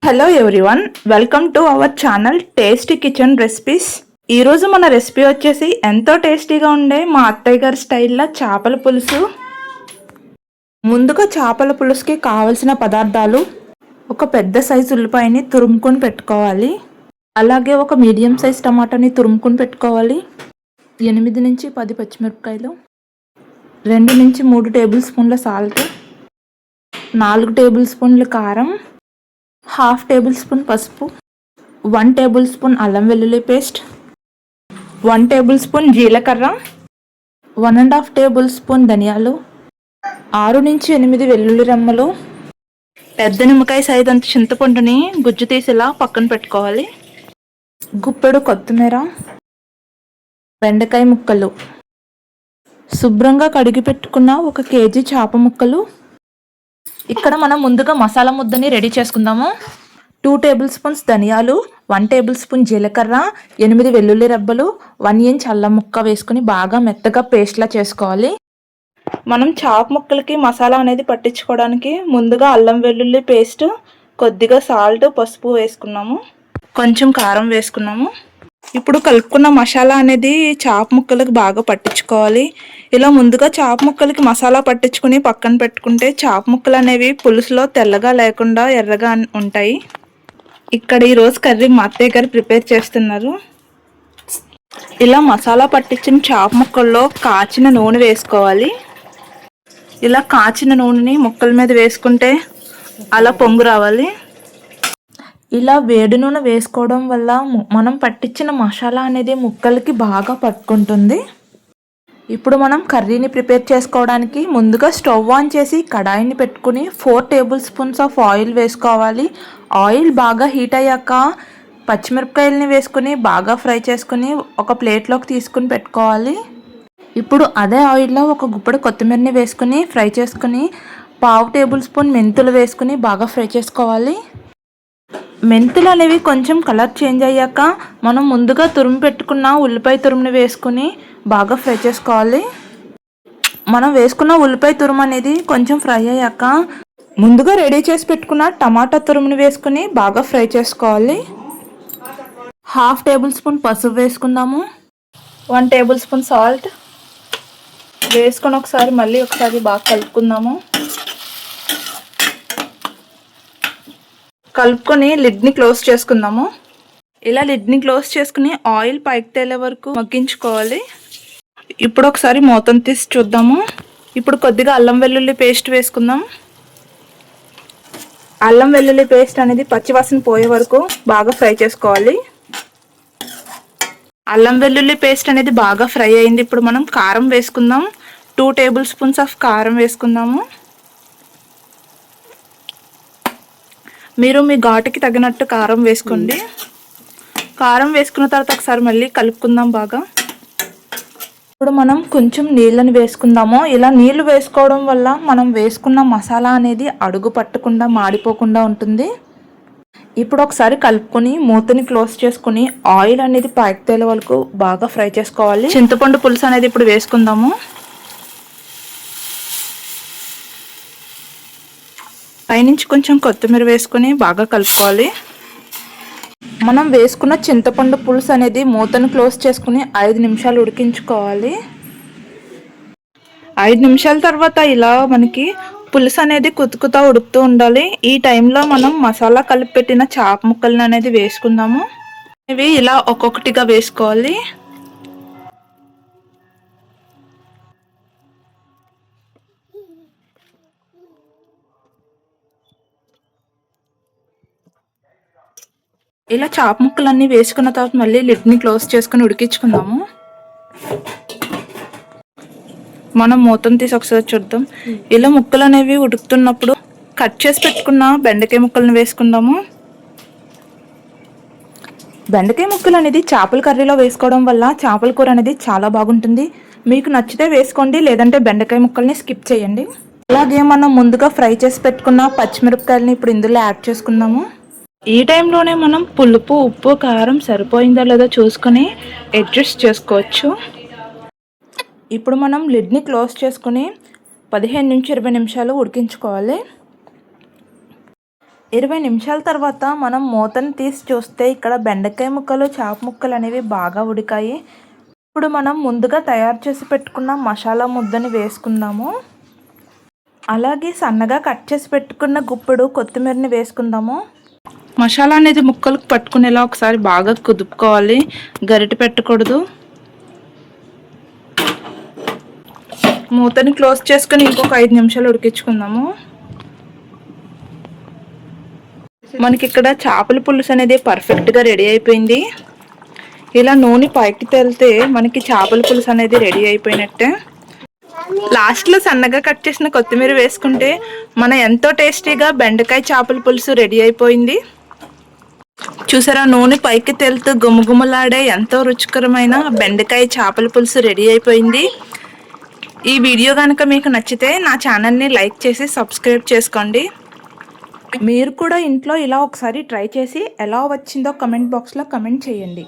Hello everyone, welcome to our channel tasty kitchen recipes. ఈరోజు మన recipe వచ్చేసి ఎంతో టేస్టీగా ఉండే మా అత్తయ్య గారి స్టైల్లో చేపల పులుసు. ముందుగా చేపల పులుసుకి కావలసిన పదార్థాలు: ఒక పెద్ద సైజు ఉల్లిపాయని తురుముకొని పెట్టుకోవాలి. అలాగే ఒక మీడియం సైజ్ టమాటాని తురుముకొని పెట్టుకోవాలి. 8 నుంచి 10 పచ్చిమిరపకాయలు, 2 నుంచి 3 టేబుల్ స్పూన్ల సాల్ట్, 4 టేబుల్ స్పూన్ల కారం, హాఫ్ టేబుల్ స్పూన్ పసుపు, 1 టేబుల్ స్పూన్ అల్లం వెల్లుల్లి పేస్ట్, 1 టేబుల్ స్పూన్ జీలకర్ర, 1.5 టేబుల్ స్పూన్ ధనియాలు, 6 నుంచి 8 వెల్లుల్లి రెమ్మలు, పెద్ద నిమ్మకాయ సైజ్ అంత చింతపండుని గుజ్జు తీసేలా పక్కన పెట్టుకోవాలి. గుప్పెడు కొత్తిమీర, బెండకాయ ముక్కలు, శుభ్రంగా కడిగి పెట్టుకున్న 1 కేజీ చేప ముక్కలు. ఇక్కడ మనం ముందుగా మసాలా ముద్దని రెడీ చేసుకుందాము. 2 టేబుల్ స్పూన్స్ ధనియాలు, 1 టేబుల్ స్పూన్ జీలకర్ర, 8 వెల్లుల్లి రెబ్బలు, 1 ఇంచ్ అల్లం ముక్క వేసుకుని బాగా మెత్తగా పేస్ట్లా చేసుకోవాలి. మనం చేప ముక్కలకి మసాలా అనేది పట్టించుకోవడానికి ముందుగా అల్లం వెల్లుల్లి పేస్ట్, కొద్దిగా సాల్ట్, పసుపు వేసుకున్నాము, కొంచెం కారం వేసుకున్నాము. ఇప్పుడు కలుపుకున్న మసాలా అనేది చేప ముక్కలకు బాగా పట్టించుకోవాలి. ఇలా ముందుగా చేప ముక్కలకి మసాలా పట్టించుకుని పక్కన పెట్టుకుంటే చేప ముక్కలు అనేవి పులుసులో తెల్లగా లేకుండా ఎర్రగా ఉంటాయి. ఇక్కడ ఈరోజు కర్రీ మా అత్తయ్య గారు ప్రిపేర్ చేస్తున్నారు. ఇలా మసాలా పట్టించిన చేప ముక్కల్లో కాచిన నూనె వేసుకోవాలి. ఇలా కాచిన నూనెని ముక్కల మీద వేసుకుంటే అలా పొంగు రావాలి. ఇలా వేడి నూనె వేసుకోవడం వల్ల మనం పట్టించిన మసాలా అనేది ముక్కలకి బాగా పట్టుకుంటుంది. ఇప్పుడు మనం కర్రీని ప్రిపేర్ చేసుకోవడానికి ముందుగా స్టవ్ ఆన్ చేసి కడాయిని పెట్టుకుని 4 టేబుల్ స్పూన్స్ ఆఫ్ ఆయిల్ వేసుకోవాలి. ఆయిల్ బాగా హీట్ అయ్యాక పచ్చిమిరపకాయలని వేసుకుని బాగా ఫ్రై చేసుకుని ఒక ప్లేట్లోకి తీసుకుని పెట్టుకోవాలి. ఇప్పుడు అదే ఆయిల్లో 1 గుప్పెడు కొత్తిమీరని వేసుకుని ఫ్రై చేసుకుని 1/2 టేబుల్ స్పూన్ మెంతులు వేసుకుని బాగా ఫ్రై చేసుకోవాలి. మెంతులు అనేవి కొంచెం కలర్ చేంజ్ అయ్యాక మనం ముందుగా తురుము పెట్టుకున్న ఉల్లిపాయ తురుముని వేసుకుని బాగా ఫ్రై చేసుకోవాలి. మనం వేసుకున్న ఉల్లిపాయ తురుము అనేది కొంచెం ఫ్రై అయ్యాక ముందుగా రెడీ చేసి పెట్టుకున్న టమాటా తురుముని వేసుకుని బాగా ఫ్రై చేసుకోవాలి. 1/2 టేబుల్ స్పూన్ పసుపు వేసుకుందాము, 1 టేబుల్ స్పూన్ సాల్ట్ వేసుకొని ఒకసారి బాగా కలుపుకుందాము. కలుపుకొని లిడ్ని క్లోజ్ చేసుకుందాము. ఇలా లిడ్ని క్లోజ్ చేసుకుని ఆయిల్ పైకి తేలే వరకు మగ్గించుకోవాలి. ఇప్పుడు ఒకసారి మూతను తీసి చూద్దాము. ఇప్పుడు కొద్దిగా అల్లం వెల్లుల్లి పేస్ట్ వేసుకుందాం. అల్లం వెల్లుల్లి పేస్ట్ అనేది పచ్చివాసన పోయే వరకు బాగా ఫ్రై చేసుకోవాలి. అల్లం వెల్లుల్లి పేస్ట్ అనేది బాగా ఫ్రై అయింది. ఇప్పుడు మనం కారం వేసుకుందాం. 2 టేబుల్ స్పూన్స్ ఆఫ్ కారం వేసుకుందాము. మీరు మీ ఘాటుకి తగినట్టు కారం వేసుకోండి. కారం వేసుకున్న తర్వాత ఒకసారి మళ్ళీ కలుపుకుందాం బాగా. ఇప్పుడు మనం కొంచెం నీళ్ళని వేసుకుందాము. ఇలా నీళ్లు వేసుకోవడం వల్ల మనం వేసుకున్న మసాలా అనేది అడుగు పట్టకుండా మాడిపోకుండా ఉంటుంది. ఇప్పుడు ఒకసారి కలుపుకొని మూతని క్లోజ్ చేసుకుని ఆయిల్ అనేది పైకి తేలే వరకు బాగా ఫ్రై చేసుకోవాలి. చింతపండు పులుసు అనేది ఇప్పుడు వేసుకుందాము. పైనుంచి కొంచెం కొత్తిమీర వేసుకొని బాగా కలుపుకోవాలి. మనం వేసుకున్న చింతపండు పులుసు అనేది మూతను క్లోజ్ చేసుకుని 5 నిమిషాలు ఉడికించుకోవాలి. 5 నిమిషాల తర్వాత ఇలా మనకి పులుసు అనేది కుతుకుతా ఉడుకుతూ ఉండాలి. ఈ టైంలో మనం మసాలా కలిపి పెట్టిన చేప ముక్కలను అనేది వేసుకుందాము. ఇవి ఇలా ఒక్కొక్కటిగా వేసుకోవాలి. ఇలా చేప ముక్కలన్నీ వేసుకున్న తర్వాత మళ్ళీ లిడ్ని క్లోజ్ చేసుకుని ఉడికించుకుందాము. మనం మూతను తీసి ఒకసారి చూద్దాం. ఇలా ముక్కలు అనేవి ఉడుకుతున్నప్పుడు కట్ చేసి పెట్టుకున్న బెండకాయ ముక్కలను వేసుకుందాము. బెండకాయ ముక్కలు అనేది చేపల కర్రీలో వేసుకోవడం వల్ల చేపల కూర అనేది చాలా బాగుంటుంది. మీకు నచ్చితే వేసుకోండి, లేదంటే బెండకాయ ముక్కల్ని స్కిప్ చేయండి. అలాగే మనం ముందుగా ఫ్రై చేసి పెట్టుకున్న పచ్చిమిరపకాయలని ఇప్పుడు ఇందులో యాడ్ చేసుకుందాము. ఈ టైంలోనే మనం పులుపు, ఉప్పు, కారం సరిపోయిందో లేదో చూసుకొని అడ్జస్ట్ చేసుకోవచ్చు. ఇప్పుడు మనం లిడ్ని క్లోజ్ చేసుకుని 15 నుంచి 20 నిమిషాలు ఉడికించుకోవాలి. 20 నిమిషాల తర్వాత మనం మూతను తీసి చూస్తే ఇక్కడ బెండకాయ ముక్కలు చేప ముక్కలు అనేవి బాగా ఉడికాయి. ఇప్పుడు మనం ముందుగా తయారు చేసి పెట్టుకున్న మసాలా ముద్దని వేసుకుందాము. అలాగే సన్నగా కట్ చేసి పెట్టుకున్న గుప్పెడు కొత్తిమీరని వేసుకుందాము. మసాలా అనేది ముక్కలకు పట్టుకునేలా ఒకసారి బాగా కుదుపుకోవాలి, గరిటె పెట్టకూడదు. మూతని క్లోజ్ చేసుకుని ఇంకొక 5 నిమిషాలు ఉడికించుకుందాము. మనకి ఇక్కడ చేపల పులుసు అనేది పర్ఫెక్ట్గా రెడీ అయిపోయింది. ఇలా నూనె పైకి తేలితే మనకి చేపల పులుసు అనేది రెడీ అయిపోయినట్టే. లాస్ట్లో సన్నగా కట్ చేసిన కొత్తిమీర వేసుకుంటే మన ఎంతో టేస్టీగా బెండకాయ చేపల పులుసు రెడీ అయిపోయింది. చూసారా, నూనె పైకి తేలుతూ గుమగుమలాడే ఎంతో రుచికరమైన బెండకాయ చేపల పులుసు రెడీ అయిపోయింది. ఈ వీడియో కనుక మీకు నచ్చితే నా ఛానల్ని లైక్ చేసి సబ్స్క్రైబ్ చేసుకోండి. మీరు కూడా ఇంట్లో ఇలా ఒకసారి ట్రై చేసి ఎలా వచ్చిందో కమెంట్ బాక్స్లో కమెంట్ చేయండి.